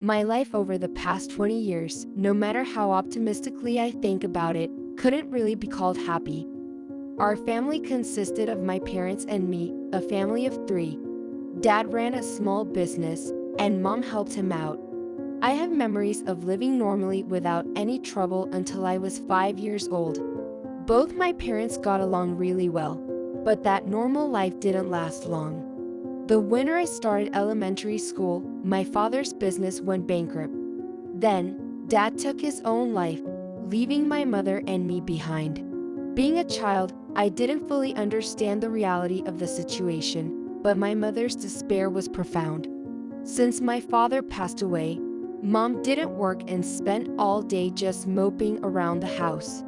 My life over the past 20 years, no matter how optimistically I think about it, couldn't really be called happy. Our family consisted of my parents and me, a family of three. Dad ran a small business, and mom helped him out. I have memories of living normally without any trouble until I was 5 years old. Both my parents got along really well, but that normal life didn't last long. The winter I started elementary school, my father's business went bankrupt. Then, Dad took his own life, leaving my mother and me behind. Being a child, I didn't fully understand the reality of the situation, but my mother's despair was profound. Since my father passed away, Mom didn't work and spent all day just moping around the house.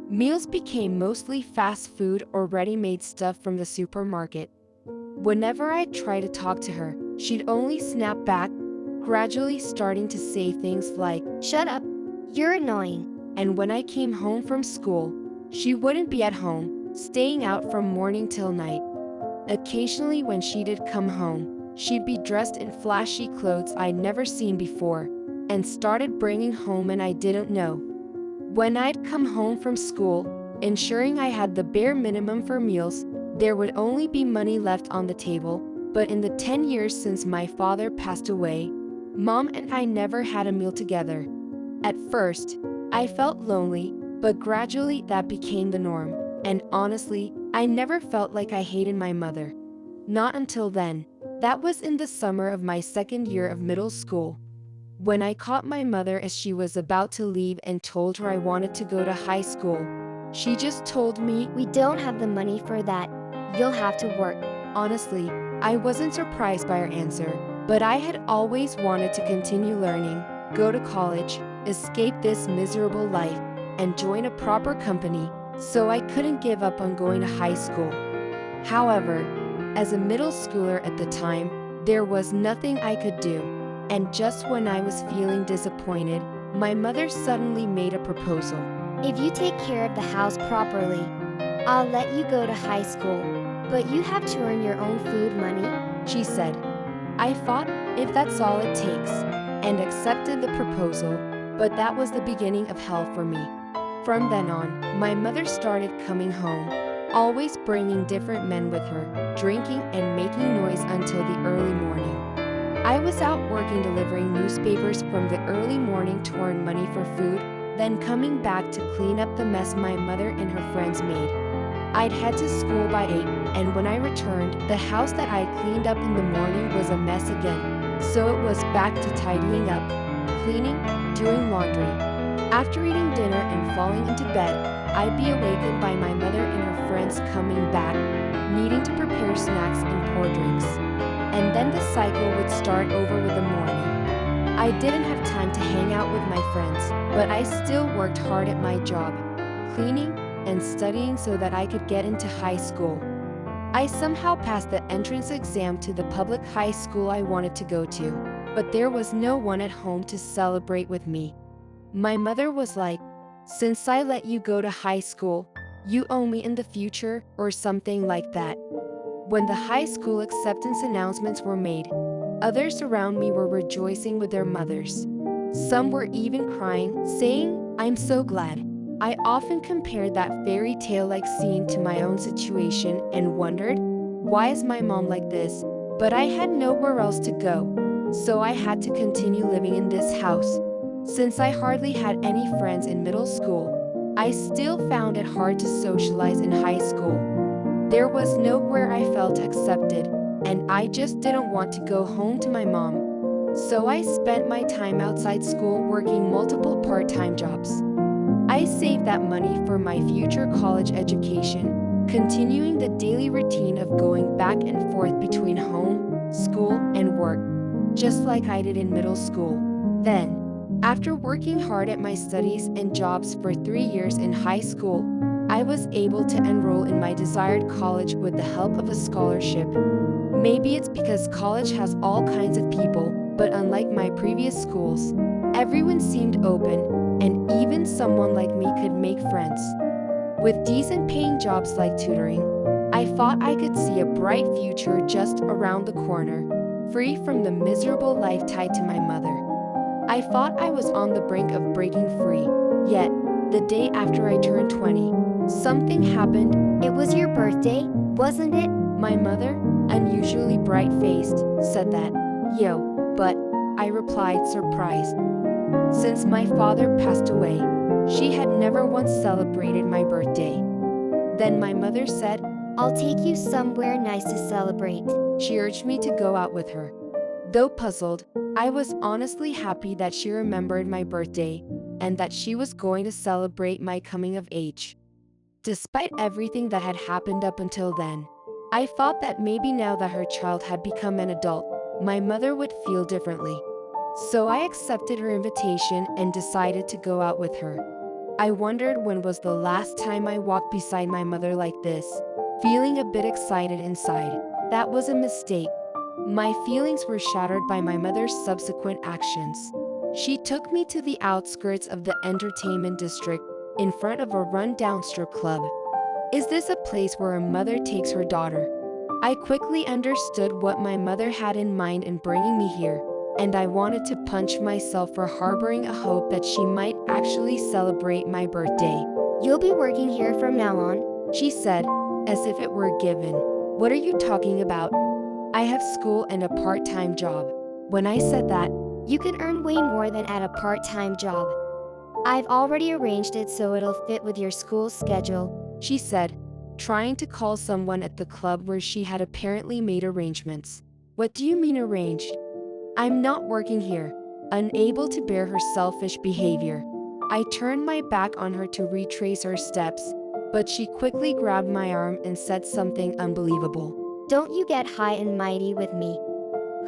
Meals became mostly fast food or ready-made stuff from the supermarket. Whenever I tried to talk to her, she'd only snap back, gradually starting to say things like, "Shut up. You're annoying." and when I came home from school, she wouldn't be at home, staying out from morning till night. Occasionally when she did come home, she'd be dressed in flashy clothes I'd never seen before, and started bringing home and I didn't know. When I'd come home from school, ensuring I had the bare minimum for meals, there would only be money left on the table, but in the 10 years since my father passed away, Mom and I never had a meal together. At first, I felt lonely, but gradually that became the norm, and honestly, I never felt like I hated my mother. Not until then. That was in the summer of my second year of middle school. When I caught my mother as she was about to leave and told her I wanted to go to high school, she just told me, "We don't have the money for that. You'll have to work." honestly, I wasn't surprised by her answer, but I had always wanted to continue learning, go to college, escape this miserable life, and join a proper company, so I couldn't give up on going to high school. However, as a middle schooler at the time, there was nothing I could do, and just when I was feeling disappointed, my mother suddenly made a proposal. "If you take care of the house properly, I'll let you go to high school, but you have to earn your own food money." She said. I thought, if that's all it takes, and accepted the proposal, but that was the beginning of hell for me. From then on, my mother started coming home, always bringing different men with her, drinking and making noise until the early morning. I was out working delivering newspapers from the early morning to earn money for food, then coming back to clean up the mess my mother and her friends made. I'd head to school by 8, and when I returned, the house that I'd cleaned up in the morning was a mess again, so it was back to tidying up, cleaning, doing laundry. After eating dinner and falling into bed, I'd be awakened by my mother and her friends coming back, needing to prepare snacks and pour drinks. And then the cycle would start over with the morning. I didn't have time to hang out with my friends, but I still worked hard at my job, cleaning and studying so that I could get into high school. I somehow passed the entrance exam to the public high school I wanted to go to, but there was no one at home to celebrate with me. My mother was like, "Since I let you go to high school, you owe me in the future," or something like that. When the high school acceptance announcements were made, others around me were rejoicing with their mothers. Some were even crying, saying, "I'm so glad." I often compared that fairy tale-like scene to my own situation and wondered, why is my mom like this? But I had nowhere else to go, so I had to continue living in this house. Since I hardly had any friends in middle school, I still found it hard to socialize in high school. There was nowhere I felt accepted, and I just didn't want to go home to my mom. So I spent my time outside school working multiple part-time jobs. I saved that money for my future college education, continuing the daily routine of going back and forth between home, school, and work, just like I did in middle school. Then, after working hard at my studies and jobs for 3 years in high school, I was able to enroll in my desired college with the help of a scholarship. Maybe it's because college has all kinds of people, but unlike my previous schools, everyone seemed open, and even someone like me could make friends. With decent paying jobs like tutoring, I thought I could see a bright future just around the corner, free from the miserable life tied to my mother. I thought I was on the brink of breaking free. Yet, the day after I turned 20, something happened. It was your birthday, wasn't it? My mother, unusually bright-faced, said that. Yo, but, I replied surprised. Since my father passed away, she had never once celebrated my birthday. Then my mother said, I'll take you somewhere nice to celebrate. she urged me to go out with her. Though puzzled, I was honestly happy that she remembered my birthday and that she was going to celebrate my coming of age. Despite everything that had happened up until then, I thought that maybe now that her child had become an adult, my mother would feel differently. So I accepted her invitation and decided to go out with her. I wondered when was the last time I walked beside my mother like this, feeling a bit excited inside. That was a mistake. My feelings were shattered by my mother's subsequent actions. She took me to the outskirts of the entertainment district, in front of a run-down strip club. Is this a place where a mother takes her daughter? I quickly understood what my mother had in mind in bringing me here, and I wanted to punch myself for harboring a hope that she might actually celebrate my birthday. You'll be working here from now on, she said, as if it were a given. What are you talking about? I have school and a part-time job. When I said that, you can earn way more than at a part-time job. I've already arranged it so it'll fit with your school schedule, she said, trying to call someone at the club where she had apparently made arrangements. What do you mean arranged? I'm not working here. Unable to bear her selfish behavior, I turned my back on her to retrace her steps, but she quickly grabbed my arm and said something unbelievable. Don't you get high and mighty with me.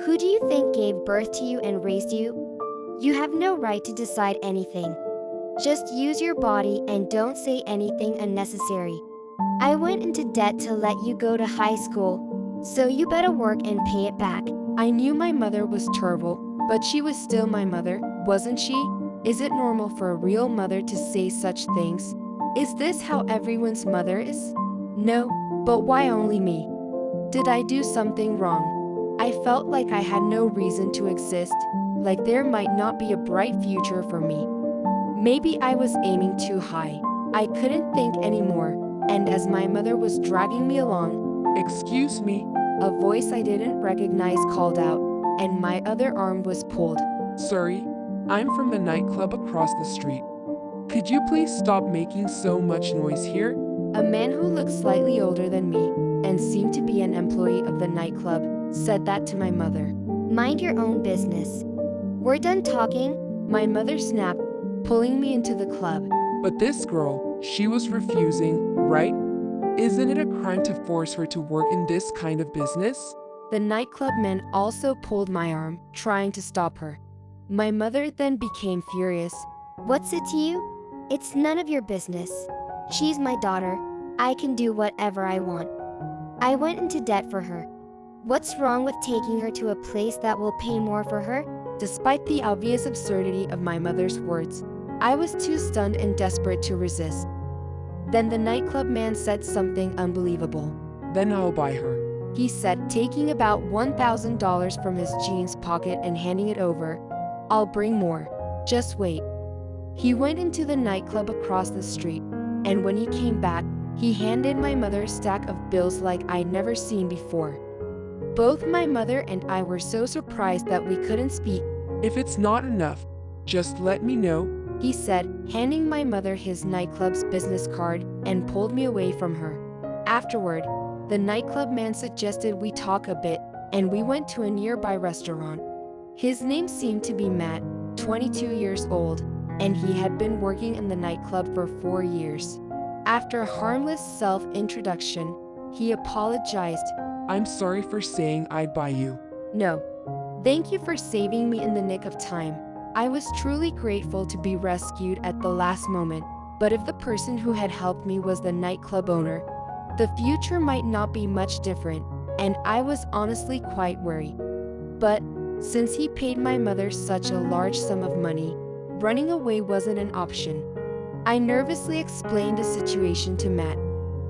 Who do you think gave birth to you and raised you? You have no right to decide anything. Just use your body and don't say anything unnecessary. I went into debt to let you go to high school, so you better work and pay it back. I knew my mother was terrible, but she was still my mother, wasn't she? Is it normal for a real mother to say such things? Is this how everyone's mother is? No, but why only me? Did I do something wrong? I felt like I had no reason to exist, like there might not be a bright future for me. Maybe I was aiming too high. I couldn't think anymore, and as my mother was dragging me along, "Excuse me," a voice I didn't recognize called out, and my other arm was pulled. "Sorry, I'm from the nightclub across the street. Could you please stop making so much noise here?" A man who looked slightly older than me, and seemed to be an employee of the nightclub, said that to my mother. Mind your own business. We're done talking. My mother snapped, pulling me into the club. "But this girl, she was refusing, right? Isn't it a crime to force her to work in this kind of business?" The nightclub man also pulled my arm, trying to stop her. My mother then became furious. What's it to you? It's none of your business. She's my daughter. I can do whatever I want. I went into debt for her. What's wrong with taking her to a place that will pay more for her? Despite the obvious absurdity of my mother's words, I was too stunned and desperate to resist. Then the nightclub man said something unbelievable. "Then I'll buy her," he said, taking about $1,000 from his jeans pocket and handing it over. "I'll bring more. Just wait." He went into the nightclub across the street, and when he came back, he handed my mother a stack of bills like I'd never seen before. Both my mother and I were so surprised that we couldn't speak. "If it's not enough, just let me know," he said, handing my mother his nightclub's business card, and pulled me away from her. Afterward, the nightclub man suggested we talk a bit, and we went to a nearby restaurant. His name seemed to be Matt, 22 years old, and he had been working in the nightclub for 4 years. After a harmless self-introduction, he apologized. "I'm sorry for saying I'd buy you." "No. Thank you for saving me in the nick of time. I was truly grateful to be rescued at the last moment, but if the person who had helped me was the nightclub owner, the future might not be much different, and I was honestly quite worried. But since he paid my mother such a large sum of money, running away wasn't an option. I nervously explained the situation to Matt.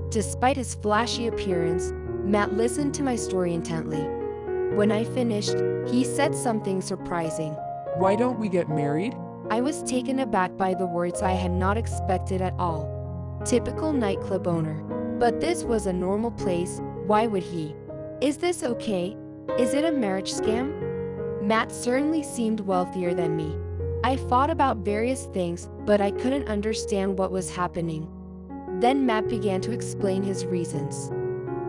Despite his flashy appearance, Matt listened to my story intently. When I finished, he said something surprising. Why don't we get married? I was taken aback by the words I had not expected at all. Typical nightclub owner. But this was a normal place, why would he? Is this okay? Is it a marriage scam? Matt certainly seemed wealthier than me. I thought about various things, but I couldn't understand what was happening. Then Matt began to explain his reasons.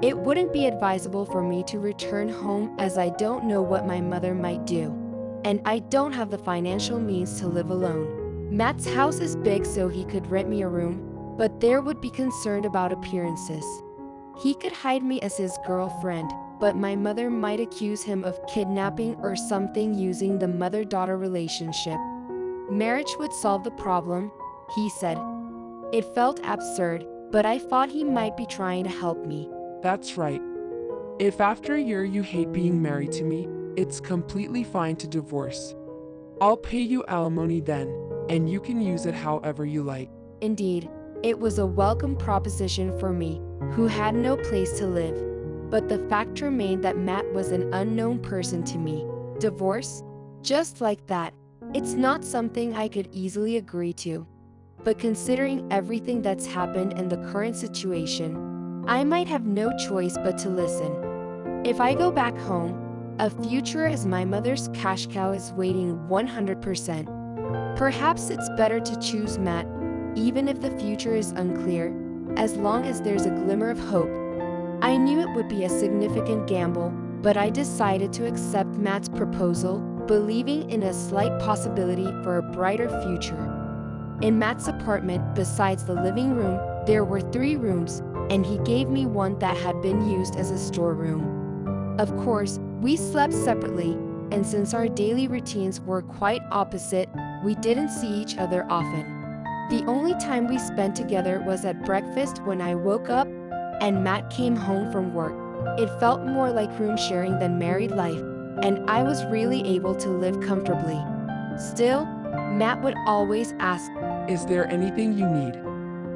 It wouldn't be advisable for me to return home as I don't know what my mother might do. And I don't have the financial means to live alone. Matt's house is big so he could rent me a room, but there would be concern about appearances. He could hide me as his girlfriend, but my mother might accuse him of kidnapping or something using the mother-daughter relationship. Marriage would solve the problem, he said. It felt absurd, but I thought he might be trying to help me. That's right. If after a year you hate being married to me, it's completely fine to divorce. I'll pay you alimony then, and you can use it however you like. Indeed, it was a welcome proposition for me, who had no place to live. But the fact remained that Matt was an unknown person to me. Divorce? Just like that. It's not something I could easily agree to. But considering everything that's happened and the current situation, I might have no choice but to listen. If I go back home, a future as my mother's cash cow is waiting 100%. Perhaps it's better to choose Matt, even if the future is unclear, as long as there's a glimmer of hope. I knew it would be a significant gamble, but I decided to accept Matt's proposal, believing in a slight possibility for a brighter future. In Matt's apartment, besides the living room, there were 3 rooms, and he gave me one that had been used as a storeroom. Of course, we slept separately, and since our daily routines were quite opposite, we didn't see each other often. The only time we spent together was at breakfast when I woke up and Matt came home from work. It felt more like room sharing than married life, and I was really able to live comfortably. Still, Matt would always ask, Is there anything you need?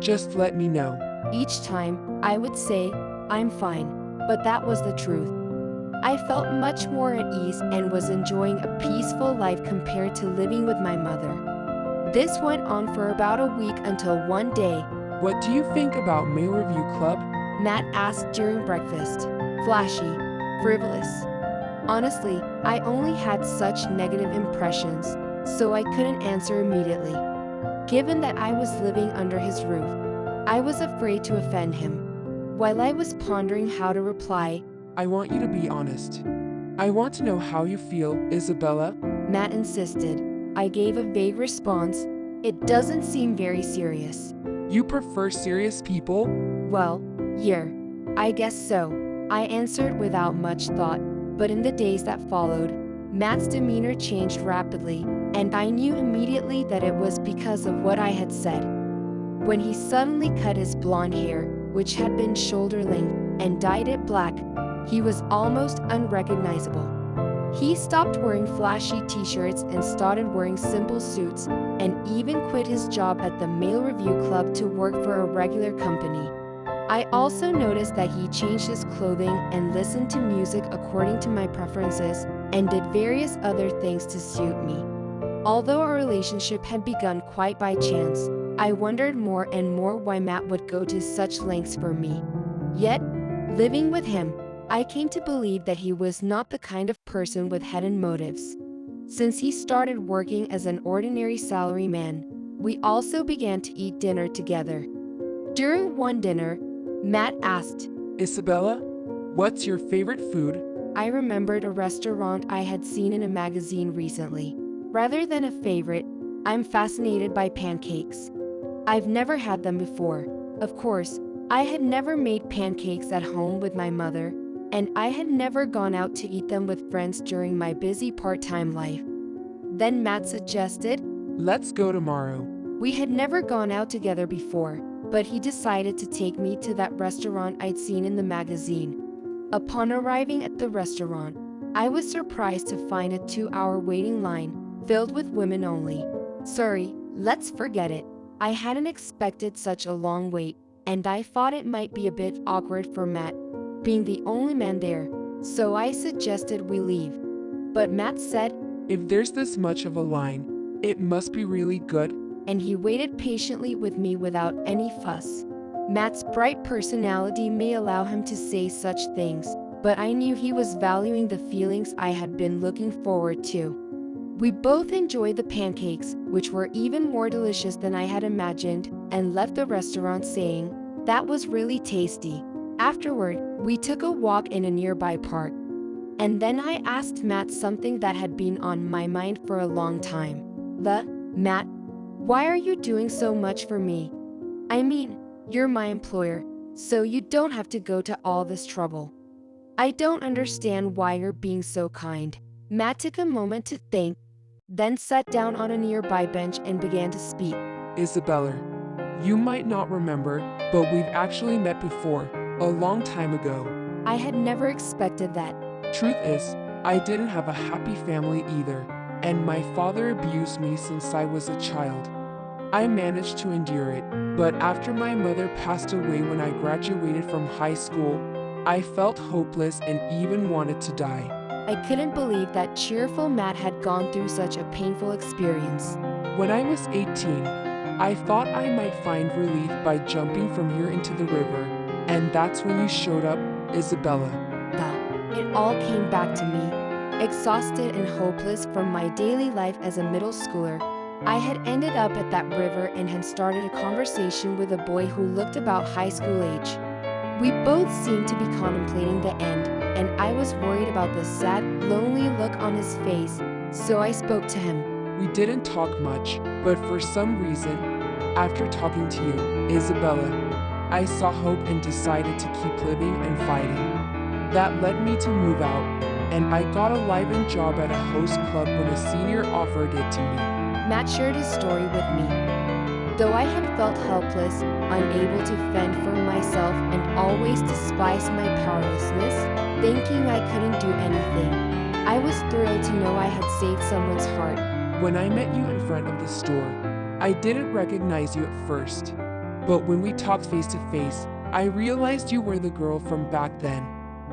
Just let me know. Each time, I would say, I'm fine, but that was the truth. I felt much more at ease and was enjoying a peaceful life compared to living with my mother. This went on for about a week until one day, What do you think about Male Review Club? Matt asked during breakfast. Flashy, frivolous. Honestly, I only had such negative impressions, so I couldn't answer immediately. Given that I was living under his roof, I was afraid to offend him. While I was pondering how to reply, I want you to be honest. I want to know how you feel, Isabella. Matt insisted. I gave a vague response. It doesn't seem very serious. You prefer serious people? Well, yeah, I guess so, I answered without much thought. But in the days that followed, Matt's demeanor changed rapidly, and I knew immediately that it was because of what I had said. When he suddenly cut his blonde hair, which had been shoulder length, and dyed it black, he was almost unrecognizable. He stopped wearing flashy t-shirts and started wearing simple suits, and even quit his job at the Male Review Club to work for a regular company. I also noticed that he changed his clothing and listened to music according to my preferences, and did various other things to suit me. Although our relationship had begun quite by chance, I wondered more and more why Matt would go to such lengths for me. Yet, living with him, I came to believe that he was not the kind of person with hidden motives. Since he started working as an ordinary salaryman, we also began to eat dinner together. During one dinner, Matt asked, Isabella, what's your favorite food? I remembered a restaurant I had seen in a magazine recently. Rather than a favorite, I'm fascinated by pancakes. I've never had them before. Of course, I had never made pancakes at home with my mother, and I had never gone out to eat them with friends during my busy part-time life. Then Matt suggested, Let's go tomorrow. We had never gone out together before, but he decided to take me to that restaurant I'd seen in the magazine. Upon arriving at the restaurant, I was surprised to find a 2-hour waiting line, filled with women only. Sorry, let's forget it. I hadn't expected such a long wait, and I thought it might be a bit awkward for Matt, being the only man there, so I suggested we leave. But Matt said, If there's this much of a line, it must be really good. And he waited patiently with me without any fuss. Matt's bright personality may allow him to say such things, but I knew he was valuing the feelings I had been looking forward to. We both enjoyed the pancakes, which were even more delicious than I had imagined, and left the restaurant saying, "That was really tasty." Afterward, we took a walk in a nearby park. And then I asked Matt something that had been on my mind for a long time. Matt, why are you doing so much for me? I mean, you're my employer, so you don't have to go to all this trouble. I don't understand why you're being so kind. Matt took a moment to think, then sat down on a nearby bench and began to speak. Isabella, you might not remember, but we've actually met before, a long time ago. I had never expected that. Truth is, I didn't have a happy family either, and my father abused me since I was a child. I managed to endure it, but after my mother passed away when I graduated from high school, I felt hopeless and even wanted to die. I couldn't believe that cheerful Matt had gone through such a painful experience. When I was 18, I thought I might find relief by jumping from here into the river, and that's when you showed up, Isabella. It all came back to me. Exhausted and hopeless from my daily life as a middle schooler, I had ended up at that river and had started a conversation with a boy who looked about high school age. We both seemed to be contemplating the end, and I was worried about the sad, lonely look on his face, so I spoke to him. We didn't talk much, but for some reason, after talking to you, Isabella, I saw hope and decided to keep living and fighting. That led me to move out, and I got a live-in job at a host club when a senior offered it to me. Matt shared his story with me. Though I had felt helpless, unable to fend for myself, and always despised my powerlessness, thinking I couldn't do anything, I was thrilled to know I had saved someone's heart. When I met you in front of the store, I didn't recognize you at first. But when we talked face to face, I realized you were the girl from back then.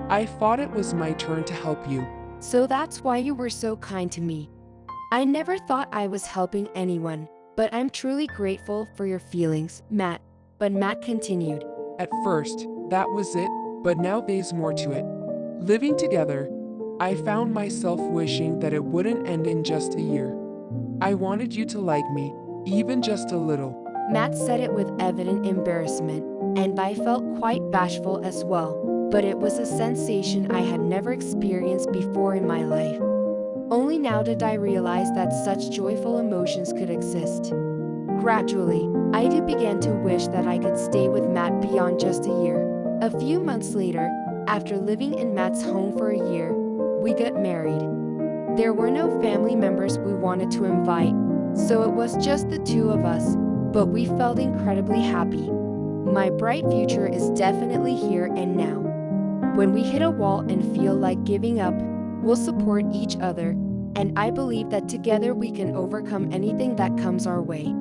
I thought it was my turn to help you. So that's why you were so kind to me. I never thought I was helping anyone, but I'm truly grateful for your feelings, Matt. But Matt continued. At first, that was it, but now there's more to it. Living together, I found myself wishing that it wouldn't end in just a year. I wanted you to like me, even just a little. Matt said it with evident embarrassment, and I felt quite bashful as well. But it was a sensation I had never experienced before in my life. Only now did I realize that such joyful emotions could exist. Gradually, I too began to wish that I could stay with Matt beyond just a year. A few months later, after living in Matt's home for a year, we got married. There were no family members we wanted to invite, so it was just the two of us, but we felt incredibly happy. My bright future is definitely here and now. When we hit a wall and feel like giving up, we'll support each other, and I believe that together we can overcome anything that comes our way.